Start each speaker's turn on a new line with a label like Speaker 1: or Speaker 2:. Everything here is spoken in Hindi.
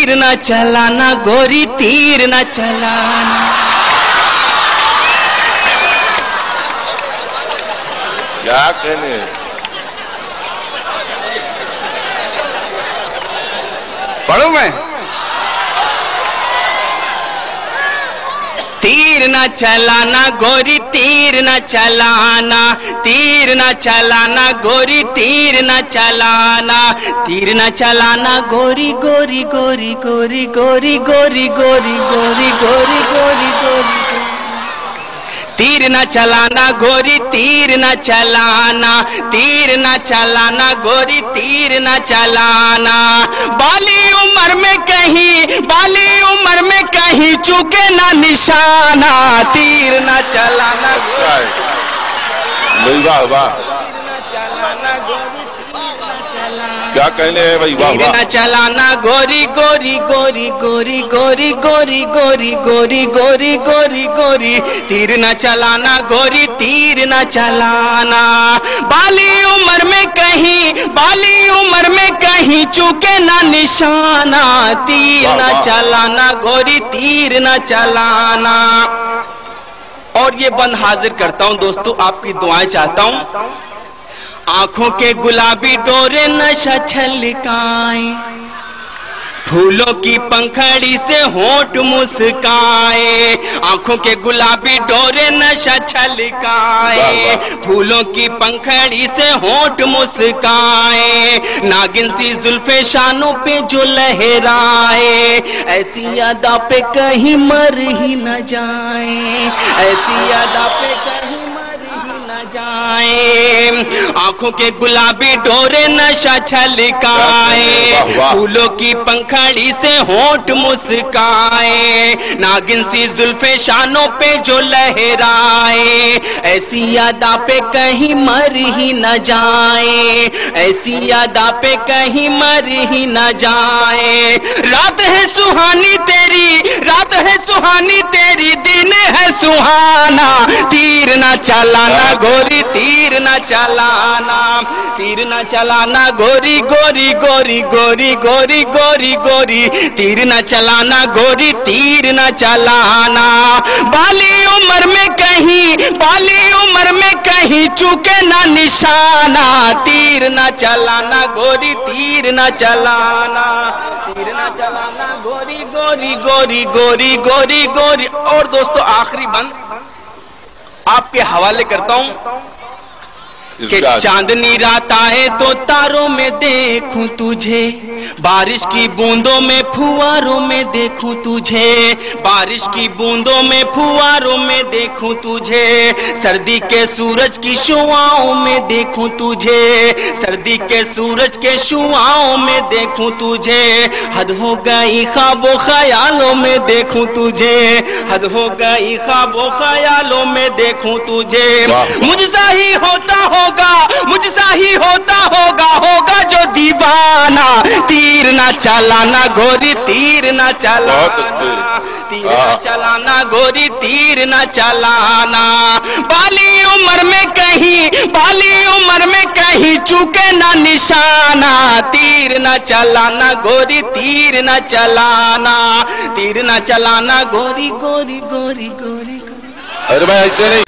Speaker 1: तीर न चलाना गोरी तीर न चलाना।
Speaker 2: क्या कहने,
Speaker 1: पढ़ू मैं। तीर न चलाना गोरी तीर न चलाना, तीर न चलाना गोरी तीर न चलाना, तीर न चलाना गोरी गोरी गोरी गोरी गोरी गोरी गोरी गोरी गोरी गोरी गोरी। तीर न चलाना गोरी तीर न चलाना, तीर न चलाना गोरी तीर न चलाना। बाली उम्र में कहीं, बाली उम्र में कहीं चूके ना निशाना, तीर न चलाना
Speaker 2: वाह वाह, क्या कहने हैं भाई, वाह वाह।
Speaker 1: तीर न चलाना गोरी गोरी गोरी गोरी गोरी गोरी गोरी गोरी गोरी गोरी गोरी, तीर न चलाना गोरी तीर न चलाना। बाली उम्र में कहीं, बाली उम्र में कहीं चूके ना निशाना, तीर न चलाना गोरी तीर न चलाना। और ये बंद हाजिर करता हूं दोस्तों, आपकी दुआएं चाहता हूं। आंखों के गुलाबी डोरे नशा छलकाए, फूलों की पंखड़ी से होंठ मुस्काए। आंखों के गुलाबी डोरे नशा छलकाए, फूलों की पंखड़ी से होंठ मुस्काए। नागिन सी जुल्फे शानों पे जो लहराए, ऐसी अदा पे कहीं मर ही न जाए, ऐसी अदा पे कहीं जाए। आंखों के गुलाबी डोरे नशा छलकाए, फूलों की पंखड़ी से होंठ मुस्काए। नागिन सी जुल्फे शानों पे जो लहराए, ऐसी यादा पे कहीं मर ही न जाए, ऐसी यादा पे कहीं मर ही न जाए। रात है सुहानी तेरी, रात है सुहानी तेरी, दिन है सुहाना, तीर न चलाना गोरी तीर न चलाना, तीर न चलाना गोरी गोरी गोरी गोरी गोरी गोरी गोरी, तीर न चलाना गोरी तीर न चलाना। बाली उम्र में कहीं, बाली उम्र में कहीं चूके ना निशाना, तीर न चलाना गोरी तीर न चलाना, तीर न चलाना गोरी गोरी गोरी गोरी गोरी गोरी। और दोस्तों आखिरी बंद आपके हवाले करता हूं कि चांदनी रात आए तो तारों में देखूं तुझे, बारिश की बूंदों में फुहारों में देखूं तुझे, बारिश की बूंदों में फुहारों में देखूं तुझे। सर्दी के सूरज की शुआओं में देखूं तुझे, सर्दी के सूरज के शुआओं में देखूं तुझे। हद हो गई ख्वाबों ख्यालों में देखूं तुझे, हद हो गई ख्वाबों ख्यालों में देखूं तुझे। मुझसा ही होता होगा, मुझसा ही होता होगा, होगा जो दीवाना, तीर न चलाना गोरी तीर न चलाना, तीर न चलाना गोरी तीर न चलाना। बाली उम्र में कहीं, बाली उम्र में कहीं चूके ना निशाना, तीर न चलाना गोरी तीर न चलाना, तीर न चलाना गोरी गोरी गोरी गोरी।
Speaker 2: अरे भाई ऐसे नहीं।